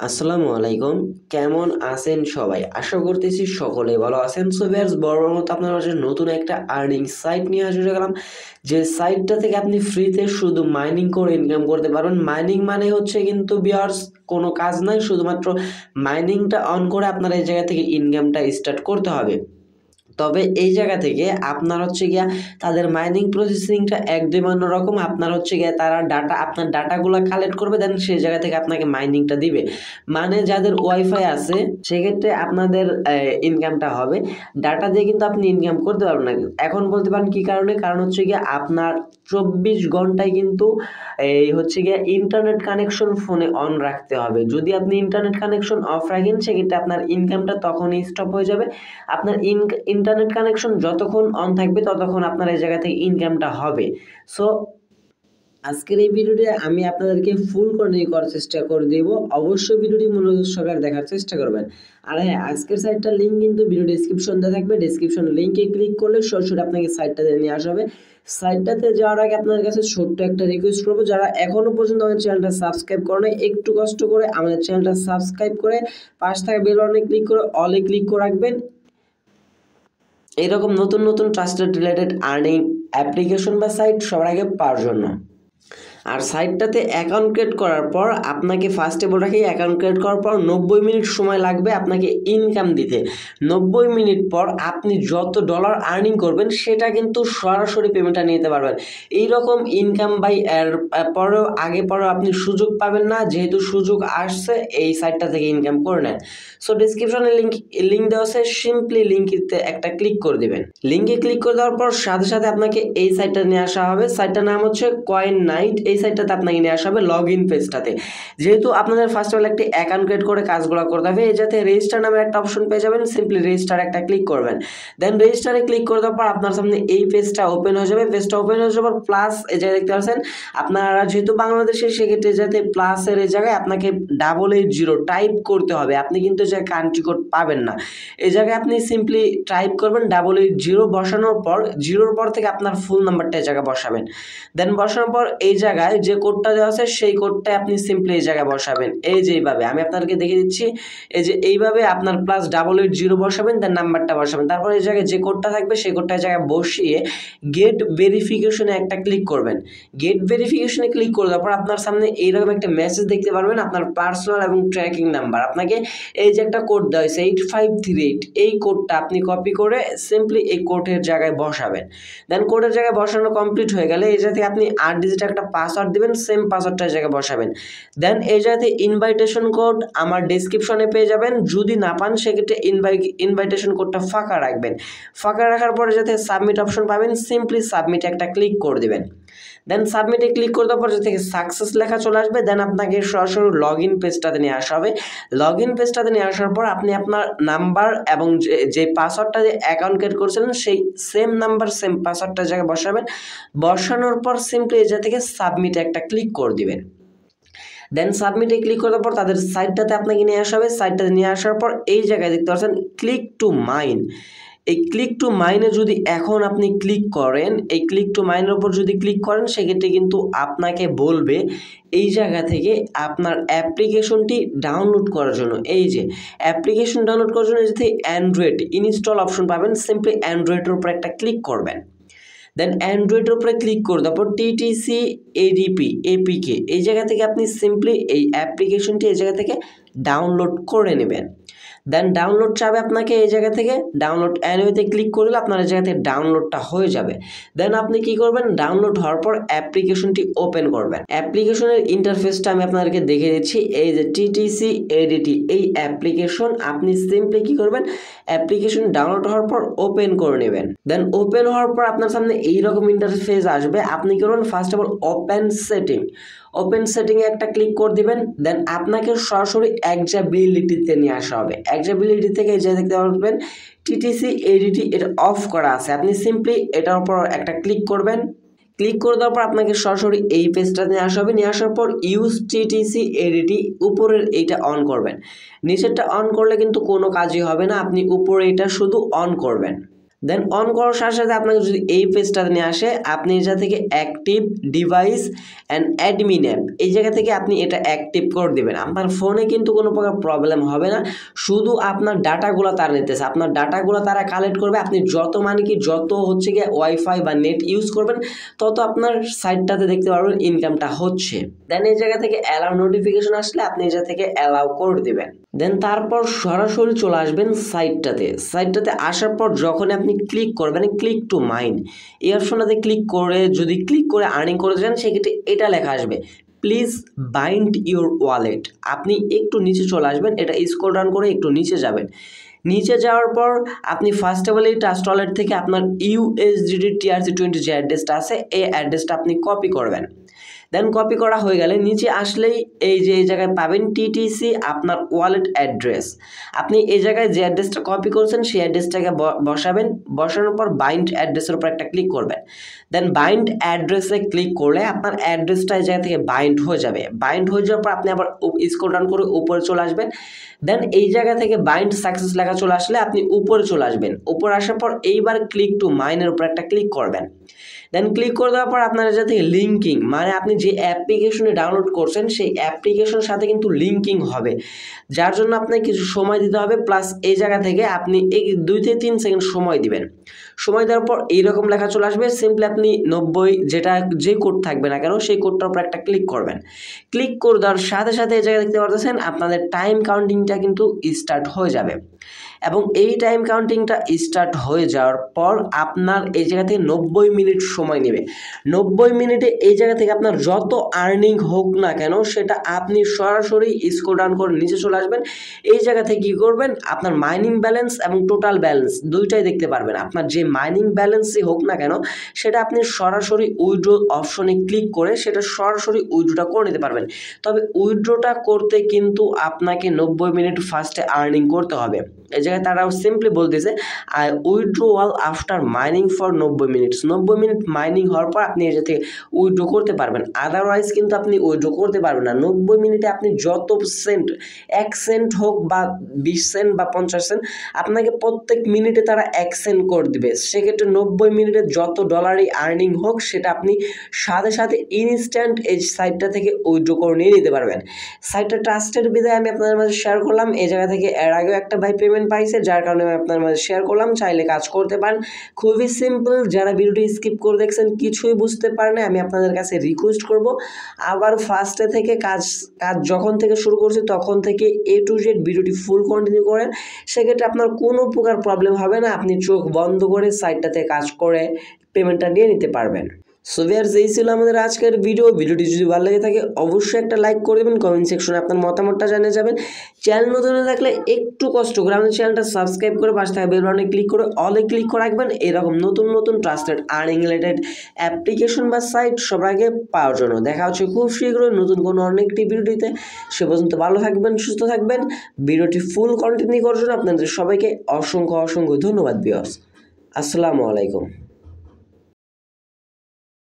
আসসালামু আলাইকুম। কেমন আছেন সবাই? আশা করতেছি সকলেই ভালো আছেন। সো ভিউয়ার্স, বরাবর মতো আপনার মাঝে নতুন একটা আর্নিং সাইট নিয়ে হাজির হয়ে গেলাম। যে সাইটটা থেকে আপনি ফ্রিতে শুধু মাইনিং করে ইনকাম করতে পারবেন। মাইনিং মানে হচ্ছে কিন্তু ভিউয়ার্স কোনো কাজ নাই, শুধুমাত্র মাইনিংটা অন করে আপনার এই জায়গা থেকে ইনকামটা স্টার্ট করতে হবে। তবে এই জায়গা থেকে আপনার হচ্ছে গিয়া তাদের মাইনিং প্রসেসিংটা একদম অন্যরকম। আপনার হচ্ছে গিয়া তারা আপনার ডাটাগুলো কালেক্ট করবে, দেন সেই জায়গা থেকে আপনাকে মাইনিংটা দিবে। মানে যাদের ওয়াইফাই আছে সেক্ষেত্রে আপনাদের ইনকামটা হবে। ডাটা দিয়ে কিন্তু আপনি ইনকাম করতে পারবেন না। এখন বলতে পারেন কি কারণে? কারণ হচ্ছে গিয়া আপনার 24 ঘন্টায় কিন্তু এই হচ্ছে গিয়া ইন্টারনেট কানেকশন ফোনে অন রাখতে হবে। যদি আপনি ইন্টারনেট কানেকশন অফ রাখেন সেক্ষেত্রে আপনার ইনকামটা তখনই স্টপ হয়ে যাবে। আপনার ইন্টারনেট কানেকশন যতক্ষণ অন থাকবে ততক্ষণ আপনার এই জায়গা থেকে ইনকামটা হবে। সো আজকের এই ভিডিওটি আমি আপনাদেরকে ফুল কন্টিনিউ করার চেষ্টা করে দেব। অবশ্যই ভিডিওটি মনোযোগ সহকারে দেখার চেষ্টা করবেন। আর হ্যাঁ, আজকের সাইটটার লিঙ্ক কিন্তু ভিডিও ডেসক্রিপশন দেওয়া থাকবে। ডেসক্রিপশন লিঙ্কে ক্লিক করলে সরাসরি আপনাকে সাইটটাতে নিয়ে আসা হবে। সাইটটাতে যাওয়ার আগে আপনাদের কাছে ছোট্ট একটা রিকোয়েস্ট করবো, যারা এখনো পর্যন্ত আমাদের চ্যানেলটা সাবস্ক্রাইব করে নাই, একটু কষ্ট করে আমাদের চ্যানেলটা সাবস্ক্রাইব করে পাশ থাকা বেল বাটনে ক্লিক করে অলে ক্লিক করে রাখবেন এরকম নতুন নতুন ট্রাস্টেড রিলেটেড আর্নিং অ্যাপ্লিকেশন বা সাইট সবার আগে পাওয়ার জন্য। আর সাইটটাতে অ্যাকাউন্ট ক্রিয়েট করার পর আপনাকে ফার্স্টে বলে রাখি, অ্যাকাউন্ট ক্রিয়েট করার পর 90 মিনিট সময় লাগবে আপনাকে ইনকাম দিতে। 90 মিনিট পর আপনি যত ডলার আর্নিং করবেন সেটা কিন্তু সরাসরি পেমেন্টটা নিতে পারবেন। এইরকম ইনকাম বাই এর পরেও আগে পরেও আপনি সুযোগ পাবেন না। যেহেতু সুযোগ আসছে, এই সাইটটা থেকে ইনকাম করে নেন। সো ডিসক্রিপশনে লিঙ্ক দেওয়া আছে, সিম্পলি লিঙ্কতে একটা ক্লিক করে দেবেন। লিঙ্কে ক্লিক করে দেওয়ার পর সাথে সাথে আপনাকে এই সাইটটা নিয়ে আসা হবে। সাইটটার নাম হচ্ছে কয়েন নাইট। এই সাইটটাতে আপনাকে নিয়ে আসা হবে লগ ইন পেজটাতে। যেহেতু আপনাদের ফার্স্ট অফ অল একটি অ্যাকাউন্ট ক্রিয়েট করে কাজগুলো করতে হবে, এই যাতে রেজিস্টার নামের একটা অপশন পেয়ে যাবেন। সিম্পলি রেজিস্টার একটা ক্লিক করবেন। দেন রেজিস্টারে ক্লিক করে দেওয়ার পর আপনার সামনে এই পেজটা ওপেন হয়ে যাবে। পেজটা ওপেন হয়ে যাওয়ার পর প্লাস এই জায়গায় দেখতে পাচ্ছেন, আপনারা যেহেতু বাংলাদেশে সেক্ষেত্রে যাতে প্লাসের এই জায়গায় আপনাকে 880 টাইপ করতে হবে। আপনি কিন্তু যে কান্ট্রি কোড পাবেন না, এই জায়গায় আপনি সিম্পলি টাইপ করবেন 880, বসানোর পর জিরোর পর থেকে আপনার ফুল নাম্বারটা এই জায়গায় বসাবেন। দেন বসানোর পর এই জায়গায় যে কোডটা দেওয়া আছে সেই কোডটা আপনি সিম্পলি এই জায়গায় বসাবেন। এই যে এইভাবে আমি আপনাদেরকে দেখিয়ে দিচ্ছি, এই যে এইভাবে আপনার +880 বসাবেন, দেন নাম্বারটা বসাবেন। তারপর এই জায়গায় যে কোডটা থাকবে সেই কোডটা এই জায়গায় বসিয়ে গেট ভেরিফিকেশনে একটা ক্লিক করবেন। গেট ভেরিফিকেশনে ক্লিক করে দেওয়ার পর আপনার সামনে এইরকম একটা মেসেজ দেখতে পারবেন, আপনার পার্সোনাল এবং ট্র্যাকিং নাম্বার। আপনাকে এই যে একটা কোড দেওয়া হয়েছে 8538, এই কোডটা আপনি কপি করে সিম্পলি এই কোডের জায়গায় বসাবেন। দেন কোডের জায়গায় বসানো কমপ্লিট হয়ে গেলে এই জায়গাতে আপনি 8 ডিজিট একটা পাসওয়ার্ড দিবেন, সেম পাসওয়ার্ডটা এই জায়গায় বসাবেন। দেন এই জায়গাতে ইনভাইটেশন কোড আমার ডেসক্রিপশনে পেয়ে যাবেন। যদি না পান সেক্ষেত্রে ইনভাইটেশন কোডটা ফাঁকা রাখবেন। ফাঁকা রাখার পরে যাতে সাবমিট অপশন পাবেন, সিম্পলি সাবমিট একটা ক্লিক করে দেবেন। দেন সাবমিটে ক্লিক করে দেওয়ার পর থেকে সাকসেস লেখা চলে আসবে। দেন আপনাকে সরাসরি লগ ইন পেজটাতে নিয়ে আসা হবে। লগ ইন পেজটাতে নিয়ে আসার পর আপনি আপনার নাম্বার এবং যে পাসওয়ার্ডটা যে অ্যাকাউন্ট ক্রিয়েট করেছিলেন সেই সেম নাম্বার সেম পাসওয়ার্ডটা জায়গায় বসাবেন। বসানোর পর সিম্পলি এই জায়গা থেকে সাবমিটে একটা ক্লিক করে দিবেন। দেন সাবমিটে ক্লিক করার পর তাদের সাইটটাতে আপনাকে নিয়ে আসা হবে। সাইটটাতে নিয়ে আসার পর এই জায়গায় দেখতে পাচ্ছেন ক্লিক টু মাইন। এই ক্লিক টু মাইনে যদি এখন আপনি ক্লিক করেন, এই ক্লিক টু মাইনের উপর যদি ক্লিক করেন সেক্ষেত্রে কিন্তু আপনাকে বলবে এই জায়গা থেকে আপনার অ্যাপ্লিকেশনটি ডাউনলোড করার জন্য। এই যে অ্যাপ্লিকেশন ডাউনলোড করার জন্য যদি অ্যান্ড্রয়েড ইনস্টল অপশন পাবেন, সিম্পলি অ্যান্ড্রয়েডের উপর একটা ক্লিক করবেন। দেন অ্যান্ড্রয়েডের উপরে ক্লিক করে তারপর টিটিসি এডিপি এপিকে এই জায়গা থেকে আপনি সিম্পলি এই অ্যাপ্লিকেশনটি এই জায়গা থেকে ডাউনলোড করে নেবেন। দেন ডাউনলোড চাবে আপনাকে এই জায়গা থেকে, ডাউনলোড অ্যানিওতে ক্লিক করলে আপনার এই জায়গা থেকে ডাউনলোডটা হয়ে যাবে। দেন আপনি কি করবেন, ডাউনলোড হওয়ার পর অ্যাপ্লিকেশনটি ওপেন করবেন। অ্যাপ্লিকেশনের ইন্টারফেসটা আমি আপনাদেরকে দেখে দিচ্ছি। এই যে টিটিসি এডিটি এই অ্যাপ্লিকেশন, আপনি সিম্পলি কি করবেন, অ্যাপ্লিকেশন ডাউনলোড হওয়ার পর ওপেন করে নেবেন। দেন ওপেন হওয়ার পর আপনার সামনে এইরকম ইন্টারফেস আসবে। আপনি কি করবেন, first of all open setting, open সেটিংয়ে একটা ক্লিক করে দিবেন। দেন আপনাকে সরাসরি এক্সাবিলিটিতে নিয়ে আসা হবে। এক্সাবিলিটি থেকে এই যে দেখতে পারবেন টিটিসি এডিটি, এটা অফ করা আছে। আপনি সিম্পলি এটার উপর একটা ক্লিক করবেন। ক্লিক করে দেওয়ার পর আপনাকে সরাসরি এই পেজটা নিয়ে আসা হবে। নিয়ে আসার পর ইউজ টিটিসি এডিটি উপরের এইটা অন করবেন। নিচেরটা অন করলে কিন্তু কোনো কাজই হবে না, আপনি উপরে এটা শুধু অন করবেন। দেন অন করার সাথে সাথে আপনাকে যদি এই পেজটাতে নিয়ে আসে, আপনি এটা থেকে active device and admin app এই জায়গা থেকে আপনি এটা অ্যাক্টিভ করে দেবেন। আপনার ফোনে কিন্তু কোনো প্রকার প্রবলেম হবে না, শুধু আপনার ডাটাগুলো তারা নিতেছে, আপনার ডাটাগুলো তারা কালেক্ট করবে। আপনি যত যত হচ্ছে গিয়ে ওয়াইফাই বা নেট ইউজ করবেন তত আপনার সাইটটাতে দেখতে পারবেন ইনকামটা হচ্ছে। দেন এই জায়গা থেকে অ্যালাউ নোটিফিকেশন আসলে আপনি এই জায়গা থেকে অ্যালাউ করে দেবেন। দেন তারপর সরাসরি চলে আসবেন সাইটটাতে আসার পর যখন আপনি ক্লিক করবেন ক্লিক টু মাইন এই অপশনটাতে ক্লিক করে আর্নিং করে যান, সেক্ষেত্রে এটা লেখা আসবে প্লিজ বাইন্ড ইউর ওয়ালেট। আপনি একটু নিচে চলে আসবেন, এটা স্ক্রল ডাউন করে একটু নিচে যাবেন। নিচে যাওয়ার পর আপনি ফার্স্ট অফ অল এই ট্রাস্ট ওয়ালেট থেকে আপনার USDT TRC20 যে অ্যাড্রেসটা আছে এই অ্যাড্রেসটা আপনি কপি করবেন। দেন কপি করা হয়ে গেলে নিচে আসলেই এই জায়গায় পাবেন TTC আপনার ওয়ালেট অ্যাড্রেস। আপনি এই জায়গায় যে অ্যাড্রেসটা কপি করছেন সেই অ্যাড্রেসটাকে বসাবেন। বসানোর পর বাইন্ড অ্যাড্রেসের উপর একটা ক্লিক করবেন। দেন বাইন্ড অ্যাড্রেসে ক্লিক করলে আপনার অ্যাড্রেসটা এই জায়গা থেকে বাইন্ড হয়ে যাবে। বাইন্ড হয়ে যাওয়ার পর আপনি আবার স্ক্রল ডাউন করে উপরে চলে আসবেন। দেন এই জায়গা থেকে বাইন্ড সাকসেস লেখা চলে আসলে আপনি উপরে চলে আসবেন। উপরে আসার পর এইবার ক্লিক টু মাইনের উপর একটা ক্লিক করবেন। দেন ক্লিক করে দেওয়ার পর আপনার এই জায়গা থেকে লিঙ্কিং, মানে আপনি যে অ্যাপ্লিকেশনে ডাউনলোড করছেন সেই অ্যাপ্লিকেশনের সাথে কিন্তু লিঙ্কিং হবে, যার জন্য আপনাকে কিছু সময় দিতে হবে। প্লাস এই জায়গা থেকে আপনি 2 থেকে 3 সেকেন্ড সময় দিবেন। সময় দেওয়ার পর এইরকম লেখা চলে আসবে। সিম্পলি আপনি 90 যে কোড থাকবে না কেন সেই কোডটার উপর একটা ক্লিক করবেন। ক্লিক করে দেওয়ার সাথে সাথে এই জায়গায় দেখতে পাচ্ছেন আপনাদের টাইম কাউন্টিংটা কিন্তু স্টার্ট হয়ে যাবে। এবং এই টাইম কাউন্টিংটা স্টার্ট হয়ে যাওয়ার পর আপনার এই জায়গা থেকে 90 মিনিট সময় নেবে। 90 মিনিটে এই জায়গা থেকে আপনার যত আর্নিং হোক না কেন সেটা আপনি সরাসরি স্ক্রল ডাউন করে নিচে চলে আসবেন। এই জায়গা থেকে কী করবেন, আপনার মাইনিং ব্যালেন্স এবং টোটাল ব্যালেন্স দুইটাই দেখতে পারবেন। আপনার যে মাইনিং ব্যালেন্সই হোক না কেন সেটা আপনি সরাসরি উইথড্র অপশনে ক্লিক করে সেটা সরাসরি উইথড্রটা করে নিতে পারবেন। তবে উইথড্রটা করতে কিন্তু আপনাকে 90 মিনিট ফার্স্টে আর্নিং করতে হবে। এই জায়গায় তারাও সিম্পলি বলতেছে withdrawal after mining for 90 minutes. 90 minute mining হওয়ার পর আপনি এই থেকে উইথড্র করতে পারবেন, আদারওয়াইজ কিন্তু আপনি উইথড্র করতে পারবেন না। 90 মিনিটে আপনি যত সেন্ট, 1 সেন্ট হোক বা 20 সেন্ট বা 50 সেন্ট, আপনাকে প্রত্যেক মিনিটে তারা 1 সেন্ট করে দিবে। সেক্ষেত্রে 90 মিনিটে যত ডলারই আর্নিং হোক সেটা আপনি সাথে সাথে ইনস্ট্যান্ট এই সাইটটা থেকে উইথড্র করে নিয়ে নিতে পারবেন। সাইটটা ট্রাস্টেড বিধায় আমি আপনাদের মাঝে শেয়ার করলাম। এই জায়গা থেকে এর আগেও একটা ভাই পেমেন্ট পাইছে, যার কারণে আমি আপনার মাঝে শেয়ার করলাম। চাইলে কাজ করতে পারেন, খুবই সিম্পল। যারা ভিডিওটি স্কিপ করে দেখছেন কিছুই বুঝতে পারেন, আমি আপনাদের কাছে রিকোয়েস্ট করব আবার ফার্স্টে থেকে কাজ যখন থেকে শুরু করছি তখন থেকে A to Z ভিডিওটি ফুল কন্টিনিউ করেন। সেক্ষেত্রে আপনার কোনো প্রকার প্রবলেম হবে না, আপনি চোখ বন্ধ করে সাইটটাতে কাজ করে পেমেন্টটা নিয়ে নিতে পারবেন। সো ভিউয়ার্স, এই ছিল আমাদের আজকের ভিডিওটি যদি ভালো লেগে থাকে অবশ্যই একটা লাইক করে দেবেন, কমেন্ট সেকশনে আপনার মতামতটা জানিয়ে যাবেন। চ্যানেল নতুন হয়ে থাকলে একটু কষ্ট করে আমাদের চ্যানেলটা সাবস্ক্রাইব করে পাশে থাকা বেল বাটনে ক্লিক করে অলে ক্লিক করে রাখবেন এরকম নতুন ট্রাস্টেড আর্নিং রিলেটেড অ্যাপ্লিকেশন বা সাইট সবার আগে পাওয়ার জন্য। দেখা হচ্ছে খুব শীঘ্রই নতুন কোনো অনেকটি ভিডিওটিতে। সে পর্যন্ত ভালো থাকবেন, সুস্থ থাকবেন। ভিডিওটি ফুল কন্টিনিউ করার জন্য আপনাদের সবাইকে অসংখ্য ধন্যবাদ ভিউয়ার্স। আসসালামু আলাইকুম।